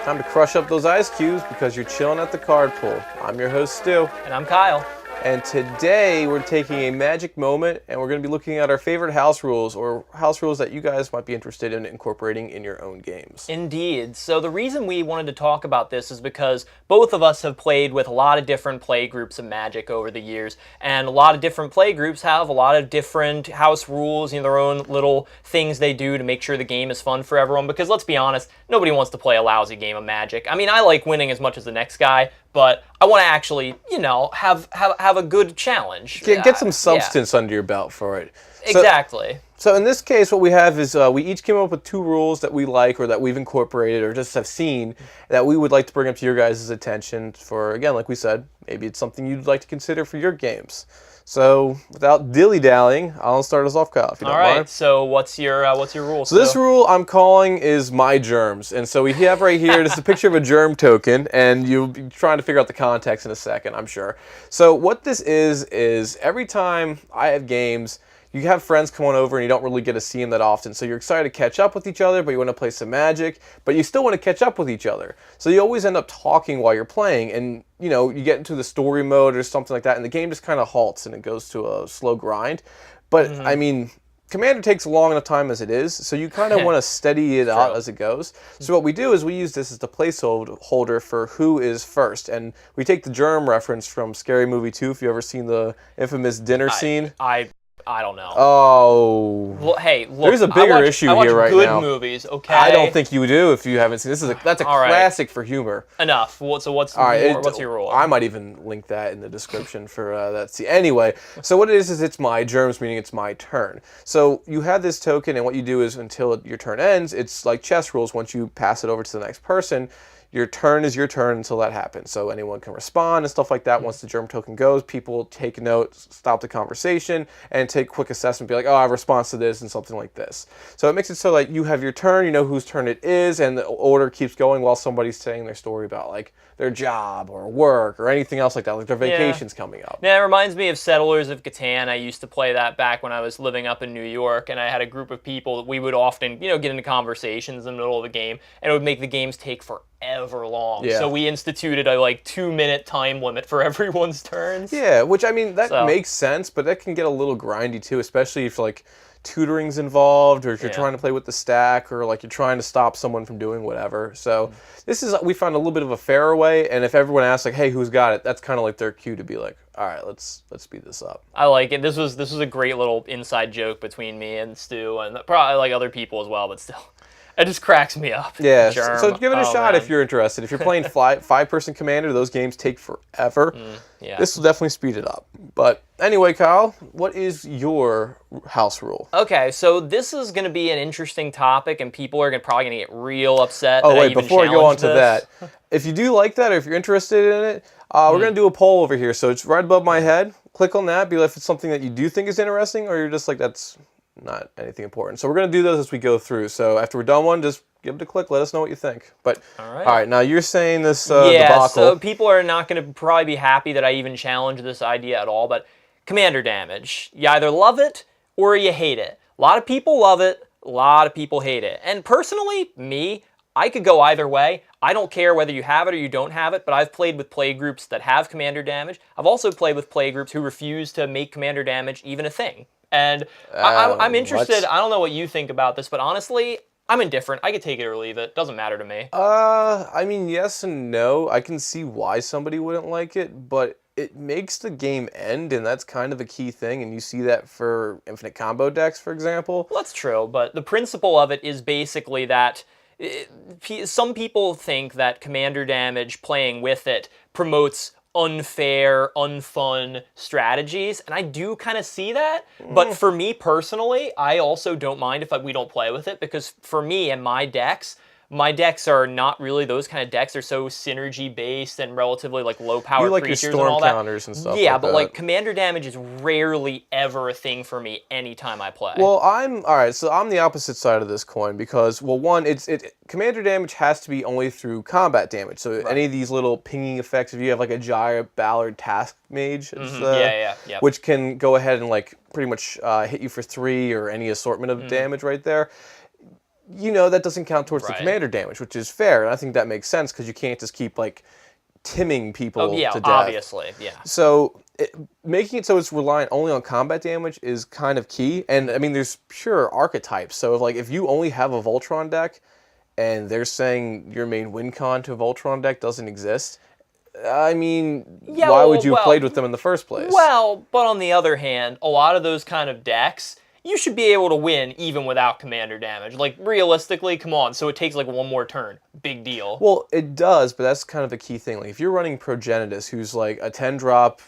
Time to crush up those ice cubes because you're chilling at the card pool. I'm your host, Stu. And I'm Kyle. And today we're taking a magic moment and we're going to be looking at our favorite house rules or house rules that you guys might be interested in incorporating in your own games. Indeed. So the reason we wanted to talk about this is because both of us have played with a lot of different play groups of Magic over the years, and a lot of different play groups have a lot of different house rules, their own little things they do to make sure the game is fun for everyone, because let's be honest, nobody wants to play a lousy game of Magic. I mean, I like winning as much as the next guy, but I want to actually, have a good challenge. Get some substance under your belt for it. Exactly. So in this case, what we have is we each came up with two rules that we like or that we've incorporated or just have seen that we would like to bring up to your guys' attention for, again, like we said, maybe it's something you'd like to consider for your games. So without dilly-dallying, I'll start us off, Kyle, if you don't mind. All right, so what's your rule? So this rule I'm calling is My Germs. And so we have right here, this is a picture of a germ token, and you'll be trying to figure out the context in a second, I'm sure. So what this is every time I have games, you have friends come on over and you don't really get to see them that often. So you're excited to catch up with each other, but you want to play some Magic, but you still want to catch up with each other. So you always end up talking while you're playing, and you get into the story mode or something like that, and the game just kind of halts and it goes to a slow grind. But I mean, Commander takes long enough time as it is, so you kind of want to steady it out as it goes. So what we do is we use this as the placeholder for who is first, and we take the germ reference from Scary Movie 2, if you've ever seen the infamous dinner scene. I don't know. Oh. Well, hey, look. There's a bigger issue here right now. Good movies, okay? I don't think you do if you haven't seen. That's a classic for humor. Enough. So what's your rule? I might even link that in the description for that scene. Anyway, so what it is it's my germs, meaning it's my turn. So you have this token, and what you do is until your turn ends, it's like chess rules. Once you pass it over to the next person, your turn is your turn until that happens. So anyone can respond and stuff like that. Once the germ token goes, people take note, stop the conversation, and take quick assessment, be like, oh, I have a response to this and something like this. So it makes it so like you have your turn, you know whose turn it is, and the order keeps going while somebody's saying their story about like their job or work or anything else like that, like their vacation's coming up. Yeah, it reminds me of Settlers of Catan. I used to play that back when I was living up in New York, and I had a group of people that we would often, get into conversations in the middle of the game, and it would make the games take forever long. Yeah. So we instituted a 2-minute time limit for everyone's turns. Yeah, which I mean that makes sense, but that can get a little grindy too, especially if like tutoring's involved, or if you're trying to play with the stack, or like you're trying to stop someone from doing whatever. So this is, we found a little bit of a fairer way, and if everyone asks like, hey, who's got it, that's kind of like their cue to be like, all right, let's speed this up. I like it. This was a great little inside joke between me and Stu, and probably like other people as well, but still. It just cracks me up. Yeah, Germ. So give it a shot if you're interested. If you're playing five-person Commander, those games take forever. This will definitely speed it up. But anyway, Kyle, what is your house rule? Okay, so this is going to be an interesting topic, and people are probably going to get real upset. Oh, wait, before we go on to that, if you do like that or if you're interested in it, we're going to do a poll over here. So it's right above my head. Click on that. Be like if it's something that you do think is interesting, or you're just like, that's not anything important. So we're going to do those as we go through. So after we're done one, just give it a click. Let us know what you think. But all right, now you're saying this debacle. So people are not going to probably be happy that I even challenge this idea at all. But commander damage, you either love it or you hate it. A lot of people love it. A lot of people hate it. And personally, I could go either way. I don't care whether you have it or you don't have it, but I've played with play groups that have commander damage. I've also played with play groups who refuse to make commander damage even a thing. And I'm interested. I don't know what you think about this, but honestly, I'm indifferent. I could take it or leave it. Doesn't matter to me. I mean, yes and no. I can see why somebody wouldn't like it, but it makes the game end, and that's kind of a key thing, and you see that for infinite combo decks, for example. Well, that's true, but the principle of it is basically that some people think that commander damage, playing with it, promotes unfair, unfun strategies, and I do kind of see that, but for me personally, I also don't mind if we don't play with it, because for me and my decks are not really those kind of decks. They're so synergy-based and relatively low power creatures and all that. You like your storm counters and stuff. Yeah, but commander damage is rarely ever a thing for me anytime I play. Well, I'm the opposite side of this coin because, well, one, commander damage has to be only through combat damage. So any of these little pinging effects, if you have a Giant Ballard Task Mage, which can go ahead and pretty much hit you for 3 or any assortment of damage right there. that doesn't count towards the Right. commander damage, which is fair. And I think that makes sense because you can't just keep, like, timming people Oh, yeah, to death. obviously, yeah. So making it so it's reliant only on combat damage is kind of key. And, I mean, there's pure archetypes. So, if you only have a Voltron deck and they're saying your main win con to a Voltron deck doesn't exist, I mean, Yeah, why would you have well, played with them in the first place? Well, but on the other hand, a lot of those kind of decks, you should be able to win even without commander damage. Like, realistically, come on, so it takes like one more turn. Big deal. Well, it does, but that's kind of a key thing. Like, if you're running Progenitus, who's like a 10-drop,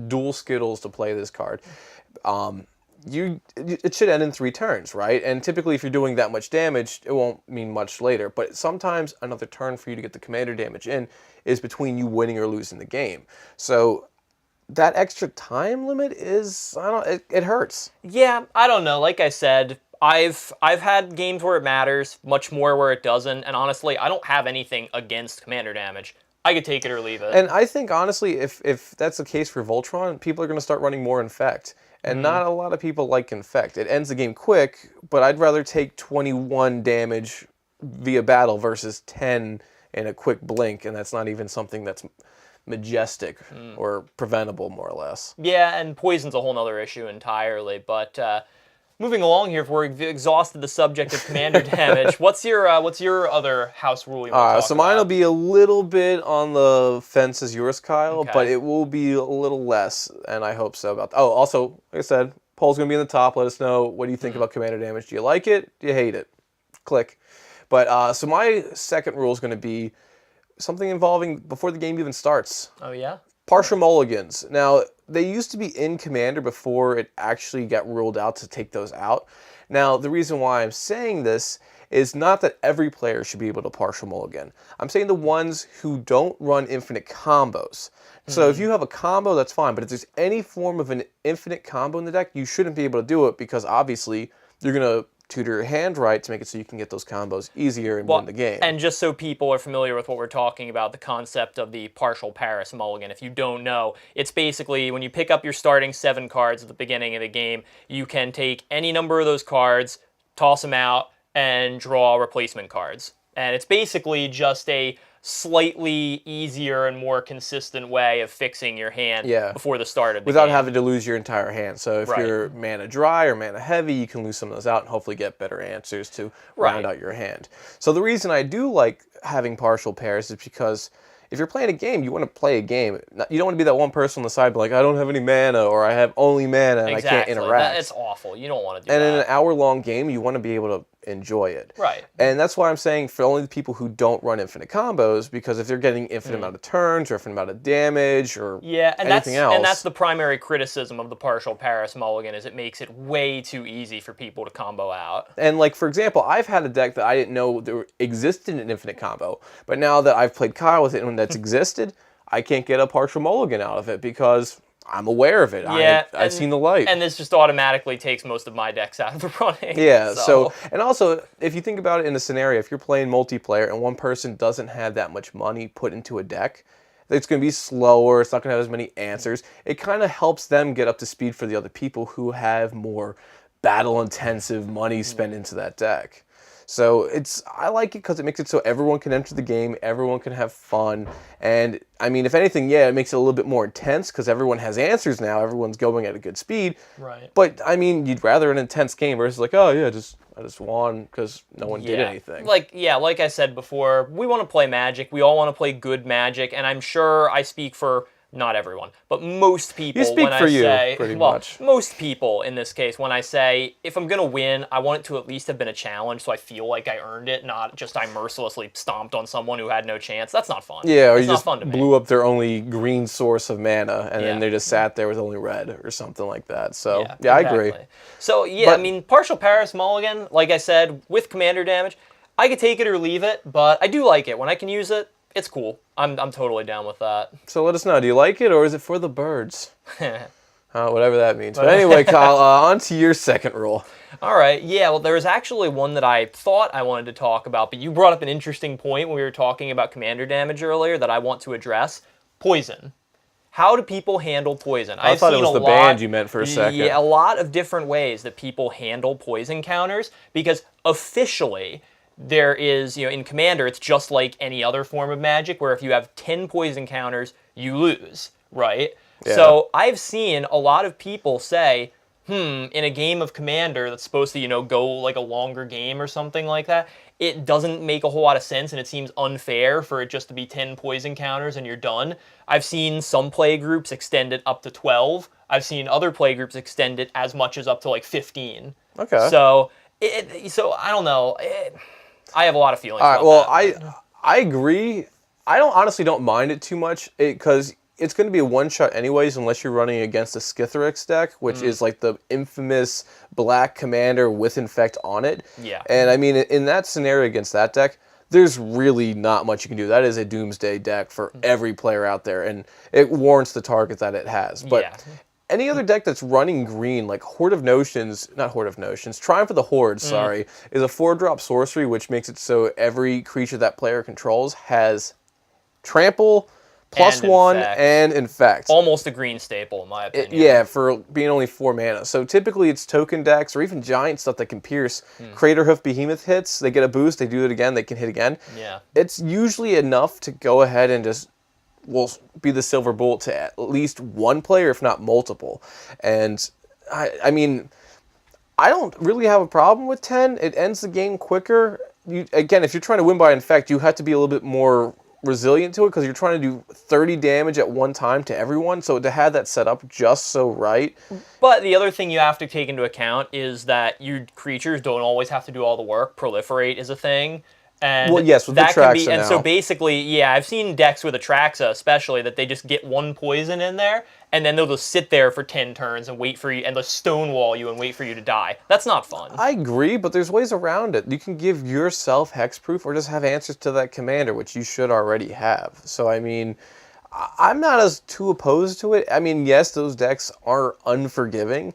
dual Skittles to play this card, it should end in 3 turns, right? And typically, if you're doing that much damage, it won't mean much later. But sometimes another turn for you to get the commander damage in is between you winning or losing the game. So that extra time limit is, it hurts. Yeah, I don't know. Like I said, I've had games where it matters, much more where it doesn't, and honestly, I don't have anything against commander damage. I could take it or leave it. And I think, honestly, if that's the case for Voltron, people are going to start running more Infect. And not a lot of people like Infect. It ends the game quick, but I'd rather take 21 damage via battle versus 10 in a quick blink, and that's not even something that's majestic or preventable, more or less. Yeah, and poison's a whole nother issue entirely, but moving along here, if we've exhausted the subject of commander damage, what's your other house rule you want to talk So mine will about? be a little bit on the fence as yours, Kyle, Okay. but it will be a little less, and I hope so about that. Oh, also, like I said, poll's going to be in the top. Let us know, what do you think about commander damage? Do you like it? Do you hate it? Click. But, so my second rule is going to be something involving before the game even starts. Oh, yeah? Partial mulligans. Now, they used to be in Commander before it actually got ruled out to take those out. Now, the reason why I'm saying this is not that every player should be able to partial mulligan. I'm saying the ones who don't run infinite combos. So if you have a combo, that's fine. But if there's any form of an infinite combo in the deck, you shouldn't be able to do it because obviously you're going to tutor your hand right to make it so you can get those combos easier and win the game. And just so people are familiar with what we're talking about, the concept of the partial Paris mulligan, if you don't know, it's basically when you pick up your starting 7 cards at the beginning of the game, you can take any number of those cards, toss them out, and draw replacement cards. And it's basically just a slightly easier and more consistent way of fixing your hand before the start of the without game. having to lose your entire hand. So if you're mana dry or mana heavy, you can lose some of those out and hopefully get better answers to round out your hand. So the reason I do like having partial pairs is because if you're playing a game, you want to play a game. You don't want to be that one person on the side, like, I don't have any mana, or I have only mana and I can't interact. It's awful. You don't want to do that. And in an hour-long game, you want to be able to enjoy it. Right. And that's why I'm saying for only the people who don't run infinite combos, because if they're getting infinite amount of turns or infinite amount of damage or anything else. And that's the primary criticism of the partial Paris mulligan is it makes it way too easy for people to combo out. And like, for example, I've had a deck that I didn't know there existed an infinite combo, but now that I've played Kyle with it and that's existed, I can't get a partial mulligan out of it because I'm aware of it. Yeah, I've seen the light. And this just automatically takes most of my decks out of the running. Yeah, so, and also, if you think about it in a scenario, if you're playing multiplayer and one person doesn't have that much money put into a deck, it's going to be slower, it's not going to have as many answers. It kind of helps them get up to speed for the other people who have more battle-intensive money spent into that deck. So I like it because it makes it so everyone can enter the game, everyone can have fun, and I mean, if anything, it makes it a little bit more intense because everyone has answers now, everyone's going at a good speed. Right. But I mean, you'd rather an intense game versus like, oh yeah, I just won because no one did anything. Like I said before, we want to play Magic. We all want to play good Magic, and I'm sure I speak for not everyone, but most people. You speak for you, pretty well, much. Most people in this case, when I say if I'm gonna win, I want it to at least have been a challenge, so I feel like I earned it, not just I mercilessly stomped on someone who had no chance. That's not fun. Yeah, or it's you just fun to blew up their only green source of mana, and then Yeah. they just sat there with only red or something like that. So Yeah, yeah, I agree. So yeah, I mean, partial Paris mulligan, like I said, with commander damage, I could take it or leave it, but I do like it when I can use it. It's cool. I'm totally down with that. So let us know. Do you like it, or is it for the birds? Whatever that means. But anyway, Kyle, on to your second rule. All right. Yeah, well, there was actually one that I thought I wanted to talk about, but you brought up an interesting point when we were talking about commander damage earlier that I want to address. Poison. how do people handle poison? I thought it was the band you meant for a second. Yeah, a lot of different ways that people handle poison counters, because officially there is, in Commander, it's just like any other form of Magic, where if you have 10 poison counters, you lose, right? Yeah. So I've seen a lot of people say, in a game of Commander that's supposed to, go like a longer game or something like that, it doesn't make a whole lot of sense, and it seems unfair for it just to be 10 poison counters and you're done. I've seen some play groups extend it up to 12. I've seen other play groups extend it as much as up to like 15. Okay. So, I don't know. I have a lot of feelings about that. I agree. I honestly don't mind it too much, because it's going to be a one-shot anyways, unless you're running against a Skithiryx deck, which is like the infamous black commander with Infect on it. Yeah. And I mean, in that scenario against that deck, there's really not much you can do. That is a doomsday deck for every player out there, and it warrants the target that it has. But any other deck that's running green, like Triumph of the Horde, is a 4-drop sorcery, which makes it so every creature that player controls has trample, +1 and infect. Almost a green staple, in my opinion. Yeah, for being only 4 mana. So typically it's token decks or even giant stuff that can pierce. Craterhoof Behemoth hits, they get a boost, they do it again, they can hit again. Yeah. It's usually enough to go ahead and just be the silver bullet to at least one player, if not multiple. And I mean, I don't really have a problem with 10. It ends the game quicker. Again, if you're trying to win by infect, you have to be a little bit more resilient to it, because you're trying to do 30 damage at one time to everyone, so to have that set up just so right. But the other thing you have to take into account is that your creatures don't always have to do all the work. Proliferate is a thing. And well, yes, with that can be, Atraxa and now. so basically, yeah, I've seen decks with Atraxa especially that they just get one poison in there, and then they'll just sit there for 10 turns and wait for you, and they'll stonewall you and wait for you to die. That's not fun. I agree, but there's ways around it. You can give yourself hexproof or just have answers to that commander, which you should already have. So, I mean, I'm not as too opposed to it. I mean, yes, those decks are unforgiving.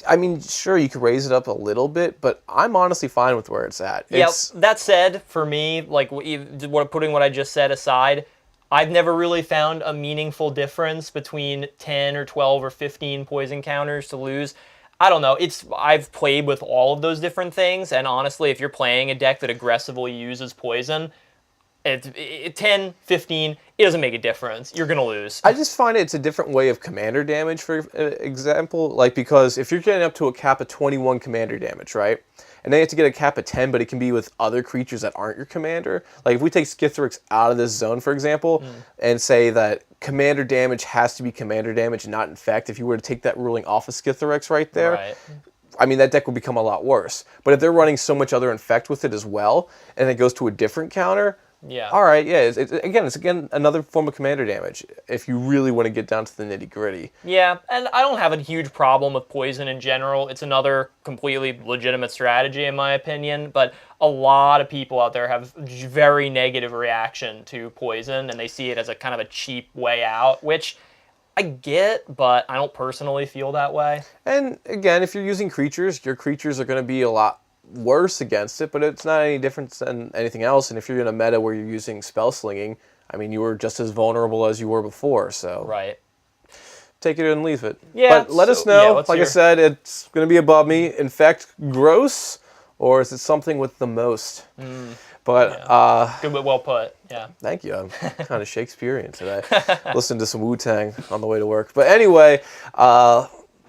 I mean, sure, you could raise it up a little bit, but I'm honestly fine with where it's at. Yeah, that said, for me, like putting what I just said aside, I've never really found a meaningful difference between 10 or 12 or 15 poison counters to lose. I don't know. I've played with all of those different things, and honestly, if you're playing a deck that aggressively uses poison, 10, 15, it doesn't make a difference. You're going to lose. I just find it's a different way of commander damage, for example. Like, because if you're getting up to a cap of 21 commander damage, right? And then you have to get a cap of 10, but it can be with other creatures that aren't your commander. Like, if we take Skithiryx out of this zone, for example, and say that commander damage has to be commander damage, not infect, if you were to take that ruling off of Skithiryx right there, I mean, that deck would become a lot worse. But if they're running so much other infect with it as well, and it goes to a different counter, all right, yeah. It's again another form of commander damage if you really want to get down to the nitty gritty. Yeah, and I don't have a huge problem with poison in general. It's another completely legitimate strategy in my opinion, but a lot of people out there have very negative reaction to poison, and they see it as a kind of a cheap way out, which I get, but I don't personally feel that way. And again, if you're using creatures, your creatures are going to be a lot worse against it, but it's not any different than anything else. And if you're in a meta where you're using spell slinging, I mean, you were just as vulnerable as you were before. So take it and leave it. Yeah, but let us know. Like I said, it's going to be above me. Infect gross, or is it something with the most? But good, but well put. Yeah. Thank you. I'm kind of Shakespearean today. Listened to some Wu-Tang on the way to work. But anyway,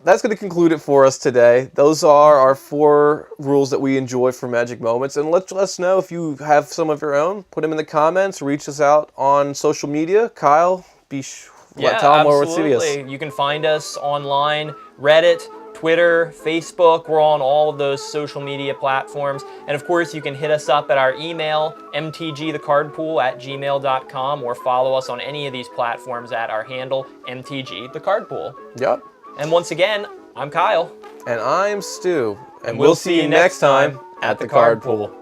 that's going to conclude it for us today. Those are our 4 rules that we enjoy for Magic Moments. And let us know if you have some of your own. Put them in the comments. Reach us out on social media. Kyle, tell them where we'll see us. You can find us online, Reddit, Twitter, Facebook. We're on all of those social media platforms. And of course, you can hit us up at our email, mtgthecardpool@gmail.com, or follow us on any of these platforms at our handle, mtgthecardpool. Yep. And once again, I'm Kyle. And I'm Stu. And we'll see you next time at the Card Pool.